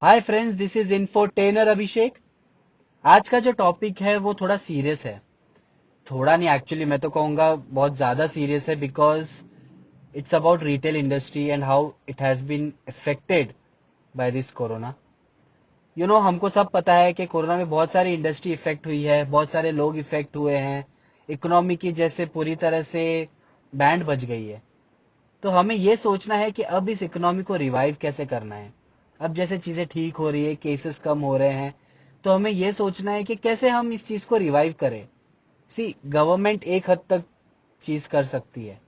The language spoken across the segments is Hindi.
हाय फ्रेंड्स, दिस इज इन्फोटेनर अभिषेक। आज का जो टॉपिक है वो थोड़ा सीरियस है। थोड़ा नहीं, एक्चुअली मैं तो कहूँगा बहुत ज़्यादा सीरियस है, because it's about retail industry and how it has been affected by this corona. हमको सब पता है कि कोरोना में बहुत सारी इंडस्ट्री इफेक्ट हुई है, बहुत सारे लोग इफेक्ट हुए हैं। इकोनॉमी की जैसे पूरी तरह से बैंड बज गई है। तो हमें ये सोचना है कि अब इस इकोनॉमी को रिवाइव कैसे करना है। अब जैसे चीजें ठीक हो रही है, केसेस कम हो रहे हैं, तो हमें ये सोचना है कि कैसे हम इस चीज को रिवाइव करें। सी, गवर्नमेंट एक हद तक चीज कर सकती है,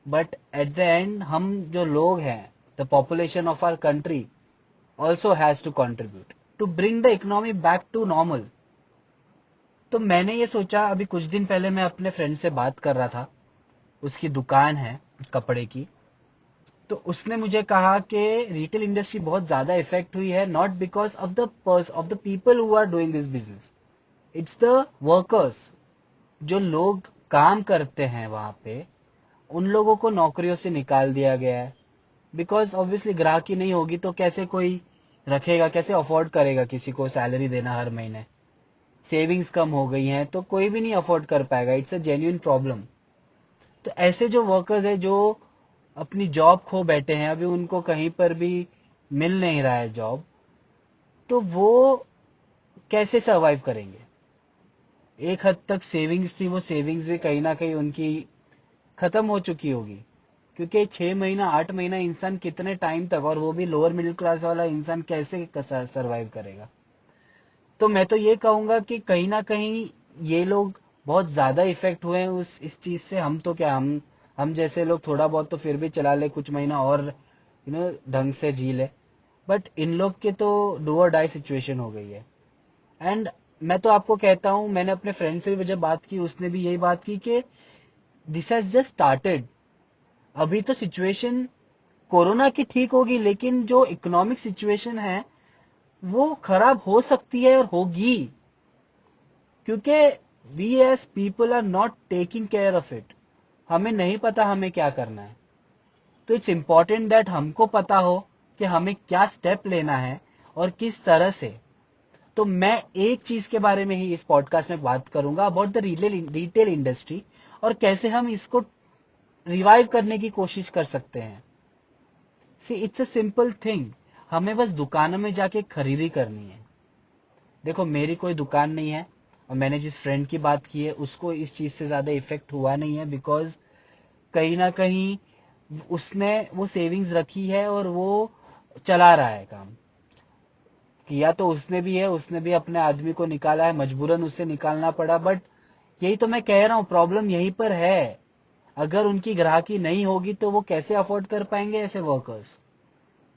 बट एट द एंड हम जो लोग हैं, the population of our country also has to contribute to bring the economy back to normal. तो मैंने ये सोचा, अभी कुछ दिन पहले मैं अपने फ्रेंड से बात कर रहा था। उसकी दुकान है कपड़े की। तो उसने मुझे कहा कि रिटेल इंडस्ट्री बहुत ज्यादा इफेक्ट हुई है, not because of the people who are doing this business, it's the workers. जो लोग काम करते हैं वहां पे, उन लोगों को नौकरियों से निकाल दिया गया है। बिकॉज ऑब्वियसली ग्राहकी नहीं होगी तो कैसे कोई रखेगा, कैसे अफोर्ड करेगा किसी को सैलरी देना हर महीने। सेविंग्स कम हो गई हैं तो कोई भी नहीं अफोर्ड कर पाएगा। It's a genuine problem. तो ऐसे जो वर्कर्स है जो अपनी जॉब खो बैठे हैं, अभी उनको कहीं पर भी मिल नहीं रहा है जॉब, तो वो कैसे सरवाइव करेंगे। एक हद तक सेविंग्स थी, वो सेविंग्स भी कहीं ना कहीं उनकी खत्म हो चुकी होगी। क्योंकि 6 महीना 8 महीना इंसान कितने टाइम तक, और वो भी लोअर मिडिल क्लास वाला इंसान कैसे सरवाइव करेगा। तो मैं तो ये कहूंगा कि कहीं ना कहीं ये लोग बहुत ज्यादा इफेक्ट हुए हैं उस इस चीज से। हम तो क्या, हम जैसे लोग थोड़ा बहुत तो फिर भी चला ले, कुछ महीना और ढंग से जी ले। बट इन लोग के तो डू और डाई सिचुएशन हो गई है। एंड मैं तो आपको कहता हूं, मैंने अपने फ्रेंड से भी जब बात की, उसने भी यही बात की कि दिस हैज जस्ट स्टार्टेड। अभी तो सिचुएशन कोरोना की ठीक होगी, लेकिन जो इकोनॉमिक सिचुएशन है वो खराब हो सकती है और होगी। क्योंकि we as people are not taking care of it. हमें नहीं पता हमें क्या करना है। तो इट्स इंपॉर्टेंट दैट हमको पता हो कि हमें क्या स्टेप लेना है और किस तरह से। तो मैं एक चीज के बारे में ही इस पॉडकास्ट में बात करूंगा, अबाउट द रिटेल इंडस्ट्री, और कैसे हम इसको रिवाइव करने की कोशिश कर सकते हैं। सी, इट्स अ सिंपल थिंग। हमें बस दुकानों में जाके खरीदी करनी है। देखो, मेरी कोई दुकान नहीं है, और मैंने जिस फ्रेंड की बात की है उसको इस चीज से ज्यादा इफेक्ट हुआ नहीं है, बिकॉज कहीं ना कहीं उसने वो सेविंग्स रखी है और वो चला रहा है काम। किया तो उसने भी है, उसने भी अपने आदमी को निकाला है, मजबूरन उसे निकालना पड़ा। बट यही तो मैं कह रहा हूँ, प्रॉब्लम यहीं पर है। अगर उनकी ग्राहकी नहीं होगी तो वो कैसे अफोर्ड कर पाएंगे ऐसे वर्कर्स।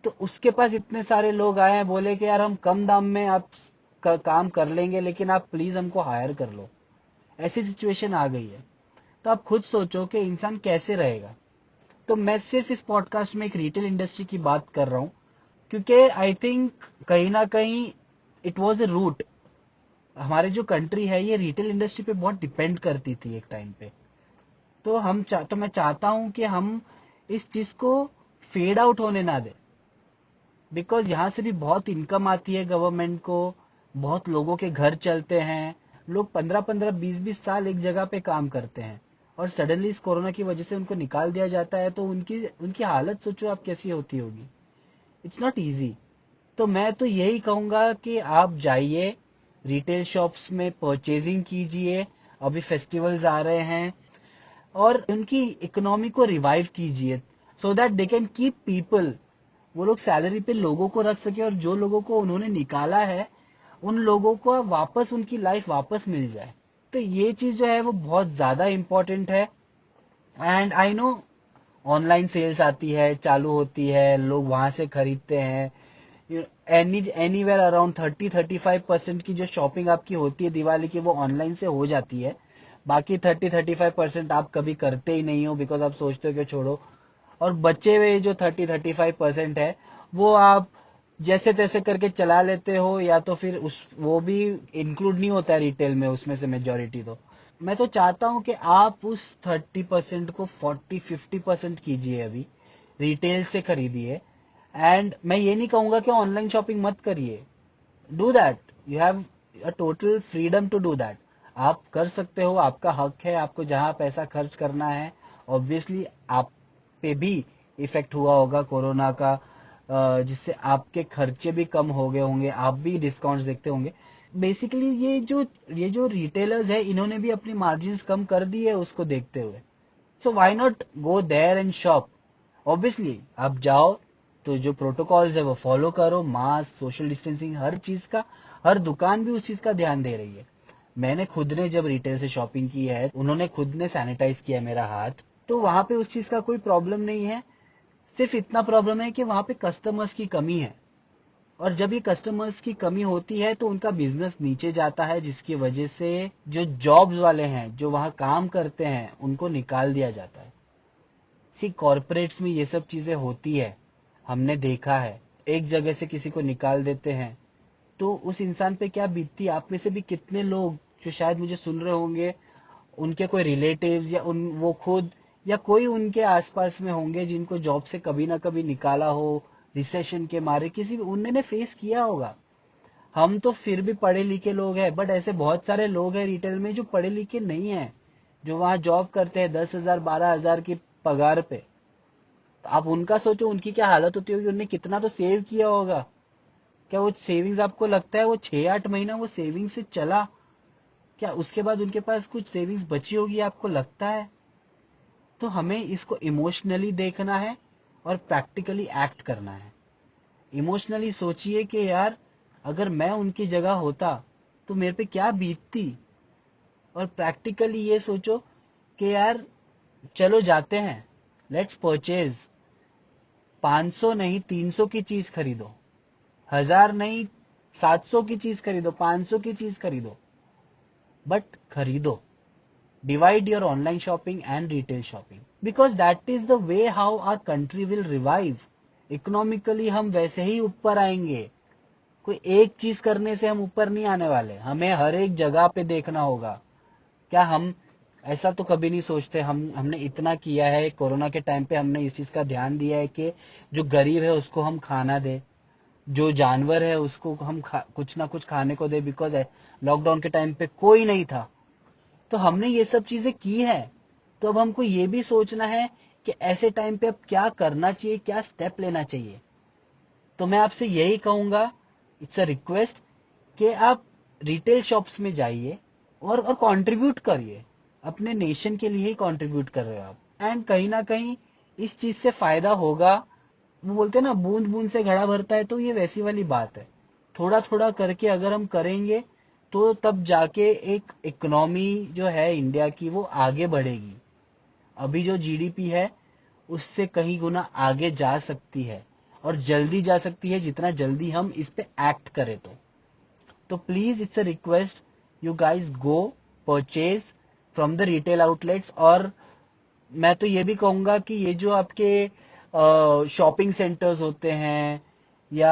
तो उसके पास इतने सारे लोग आए हैं, बोले कि यार हम कम दाम में आप काम कर लेंगे, लेकिन आप प्लीज हमको हायर कर लो। ऐसी सिचुएशन आ गई है। तो आप खुद सोचो कि इंसान कैसे रहेगा। तो मैं सिर्फ इस पॉडकास्ट में एक रिटेल इंडस्ट्री की बात कर रहा हूं, क्योंकि आई थिंक कहीं ना कहीं इट वॉज ए रूट। हमारी जो कंट्री है ये रिटेल इंडस्ट्री पे बहुत डिपेंड करती थी एक टाइम पे। तो मैं चाहता हूं कि हम इस चीज को फेड आउट होने ना दें। बिकॉज यहाँ से भी बहुत इनकम आती है गवर्नमेंट को, बहुत लोगों के घर चलते हैं। लोग 15-15 20-20 साल एक जगह पे काम करते हैं, और सडनली इस कोरोना की वजह से उनको निकाल दिया जाता है, तो उनकी उनकी हालत सोचो आप कैसी होती होगी। It's not easy. तो मैं तो यही कहूंगा कि आप जाइए रिटेल शॉप्स में, परचेजिंग कीजिए। अभी फेस्टिवल्स आ रहे हैं, और उनकी इकोनॉमी को रिवाइव कीजिए, so that they can keep people. वो लोग सैलरी पे लोगों को रख सके, और जो लोगों को उन्होंने निकाला है उन लोगों को वापस उनकी लाइफ वापस मिल जाए। तो ये चीज जो है वो बहुत ज्यादा इंपॉर्टेंट है। And I know, online sales आती है, चालू होती है, लोग वहां से खरीदते हैं। एनीवेयर अराउंड 30-35% की जो शॉपिंग आपकी होती है दिवाली की, वो ऑनलाइन से हो जाती है। बाकी 30-35% आप कभी करते ही नहीं हो, बिकॉज आप सोचते हो कि छोड़ो। और बचे हुए जो 30-35% है, वो आप जैसे तैसे करके चला लेते हो, या तो फिर उस वो भी इंक्लूड नहीं होता है रिटेल में, उसमें से मेजोरिटी तो। मैं तो चाहता हूं कि आप उस 30% को 40-50% कीजिए, अभी रिटेल से खरीदिए। एंड मैं ये नहीं कहूंगा कि ऑनलाइन शॉपिंग मत करिए, do that, you have a total freedom to do that. आप कर सकते हो, आपका हक है, आपको जहां पैसा खर्च करना है। ऑब्वियसली आप पे भी इफेक्ट हुआ होगा कोरोना का, जिससे आपके खर्चे भी कम हो गए होंगे, आप भी डिस्काउंट्स देखते होंगे। बेसिकली ये जो रिटेलर्स है, इन्होंने भी अपनी मार्जिन्स कम कर दी है उसको देखते हुए। So why not go there and shop. Obviously आप जाओ तो जो प्रोटोकॉल्स है वो फॉलो करो, मास्क, सोशल डिस्टेंसिंग, हर चीज का, हर दुकान भी उस चीज का ध्यान दे रही है। मैंने खुद ने जब रिटेल से शॉपिंग की है, उन्होंने खुद ने सैनिटाइज किया है मेरा हाथ, तो वहां पे उस चीज का कोई प्रॉब्लम नहीं है। सिर्फ इतना प्रॉब्लम है कि वहां पे कस्टमर्स की कमी है, और जब ये कस्टमर्स की कमी होती है तो उनका बिजनेस नीचे जाता है, जिसकी वजह से जो जॉब्स वाले हैं, जो वहां काम करते हैं, उनको निकाल दिया जाता है। सी कॉरपोरेट्स में ये सब चीजें होती है, हमने देखा है। एक जगह से किसी को निकाल देते हैं तो उस इंसान पे क्या बीतती है। आप में से भी कितने लोग जो शायद मुझे सुन रहे होंगे, उनके कोई रिलेटिव्स या उन वो खुद या कोई उनके आसपास में होंगे जिनको जॉब से कभी ना कभी निकाला हो, रिसेशन के मारे, किसी भी उन्होंने फेस किया होगा। हम तो फिर भी पढ़े लिखे लोग हैं, बट ऐसे बहुत सारे लोग हैं रिटेल में जो पढ़े लिखे नहीं है, जो वहां जॉब करते हैं 10,000 12,000 की पगार पे। तो आप उनका सोचो, उनकी क्या हालत होती होगी, उन्होंने कितना तो सेव किया होगा। क्या वो सेविंग्स, आपको लगता है वो 6-8 महीना वो सेविंग से चला? क्या उसके बाद उनके पास कुछ सेविंग्स बची होगी, आपको लगता है? तो हमें इसको इमोशनली देखना है और प्रैक्टिकली एक्ट करना है। इमोशनली सोचिए कि यार, अगर मैं उनकी जगह होता तो मेरे पे क्या बीतती। और प्रैक्टिकली ये सोचो कि यार, चलो जाते हैं, लेट्स परचेज। 500 नहीं 300 की चीज खरीदो, 1000 नहीं 700 की चीज खरीदो, 500 की चीज खरीदो, बट खरीदो। Divide your online shopping and retail shopping because that is the way how our country will revive. Economically हम वैसे ही ऊपर आएंगे। कोई एक चीज करने से हम ऊपर नहीं आने वाले, हमें हर एक जगह पे देखना होगा। क्या हम ऐसा तो कभी नहीं सोचते, हमने इतना किया है कोरोना के टाइम पे, हमने इस चीज का ध्यान दिया है कि जो गरीब है उसको हम खाना दे, जो जानवर है उसको हम कुछ ना कुछ खाने को दे, बिकॉज लॉकडाउन के टाइम पे कोई नहीं था। तो हमने ये सब चीजें की है। तो अब हमको ये भी सोचना है कि ऐसे टाइम पे अब क्या करना चाहिए, क्या स्टेप लेना चाहिए। तो मैं आपसे यही कहूंगा, इट्स अ रिक्वेस्ट, कि आप रिटेल शॉप्स में जाइए और कंट्रीब्यूट करिए। अपने नेशन के लिए ही कंट्रीब्यूट कर रहे हो आप, एंड कहीं ना कहीं इस चीज से फायदा होगा। वो बोलते हैं ना, बूंद बूंद से घड़ा भरता है, तो ये वैसी वाली बात है। थोड़ा थोड़ा करके अगर हम करेंगे तो तब जाके एक इकोनॉमी जो है इंडिया की वो आगे बढ़ेगी। अभी जो जीडीपी है उससे कहीं गुना आगे जा सकती है, और जल्दी जा सकती है जितना जल्दी हम इस पे एक्ट करें। तो please, it's a request, you guys go purchase from the retail outlets. और मैं तो ये भी कहूंगा कि ये जो आपके शॉपिंग सेंटर्स होते हैं, या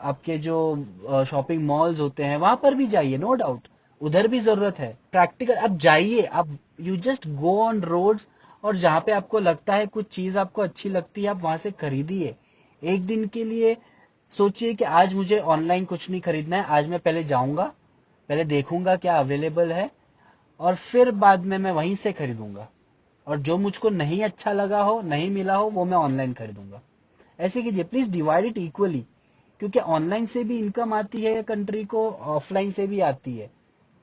आपके जो शॉपिंग मॉल्स होते हैं, वहां पर भी जाइए, नो डाउट उधर भी जरूरत है। प्रैक्टिकल आप जाइए, आप you just go on roads, और जहां पे आपको लगता है कुछ चीज आपको अच्छी लगती है, आप वहां से खरीदिए। एक दिन के लिए सोचिए कि आज मुझे ऑनलाइन कुछ नहीं खरीदना है, आज मैं पहले जाऊंगा, पहले देखूंगा क्या अवेलेबल है, और फिर बाद में मैं वहीं से खरीदूंगा। और जो मुझको नहीं अच्छा लगा हो, नहीं मिला हो, वो मैं ऑनलाइन खरीदूंगा। ऐसे कीजिए, प्लीज डिवाइड इट इक्वली, क्योंकि ऑनलाइन से भी इनकम आती है कंट्री को, ऑफलाइन से भी आती है।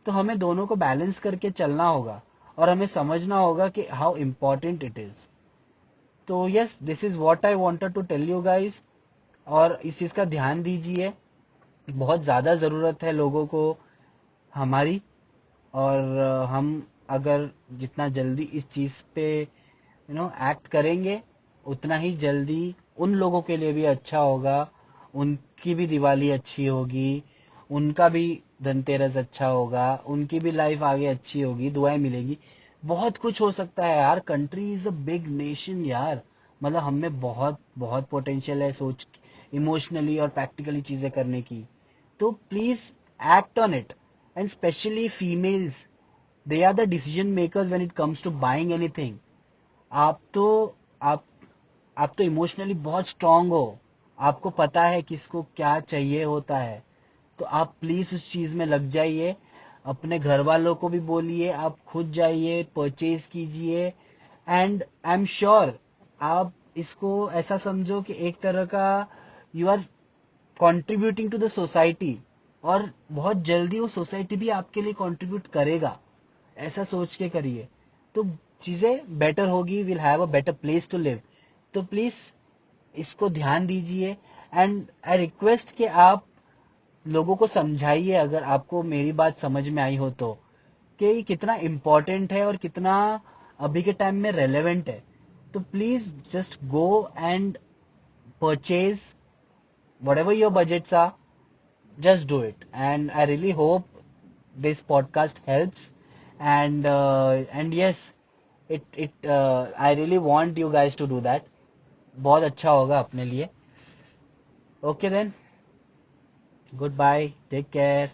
तो हमें दोनों को बैलेंस करके चलना होगा, और हमें समझना होगा कि हाउ इम्पोर्टेंट इट इज। तो yes, this is what I wanted to tell you guys. और इस चीज का ध्यान दीजिए, बहुत ज्यादा जरूरत है लोगों को हमारी। और हम अगर जितना जल्दी इस चीज पे एक्ट करेंगे, उतना ही जल्दी उन लोगों के लिए भी अच्छा होगा, उनकी भी दिवाली अच्छी होगी, उनका भी धनतेरस अच्छा होगा, उनकी भी लाइफ आगे अच्छी होगी, दुआएं मिलेगी। बहुत कुछ हो सकता है यार, country is a big nation यार। मतलब हम में बहुत बहुत पोटेंशियल है, सोच, इमोशनली और प्रैक्टिकली चीजें करने की। तो please act on it, and specially females, they are the decision makers when it comes to buying anything. आप तो आप आप तो इमोशनली बहुत स्ट्रांग हो, आपको पता है किसको क्या चाहिए होता है, तो आप प्लीज उस चीज में लग जाइए। अपने घर वालों को भी बोलिए, आप खुद जाइए, परचेज कीजिए। एंड आई एम श्योर आप इसको ऐसा समझो कि एक तरह का you are contributing to the society, और बहुत जल्दी वो सोसाइटी भी आपके लिए कंट्रीब्यूट करेगा। ऐसा सोच के करिए, तो चीजें बेटर होगी, will have a better place to live. तो प्लीज इसको ध्यान दीजिए। एंड आई रिक्वेस्ट कि आप लोगों को समझाइए, अगर आपको मेरी बात समझ में आई हो तो, कि ये कितना इम्पोर्टेंट है और कितना अभी के टाइम में रेलेवेंट है। तो please just go and purchase whatever your budgets are, just do it. And I really hope this podcast helps. And yes, it I really want you guys to do that. बहुत अच्छा होगा अपने लिए। Okay then, goodbye, take care.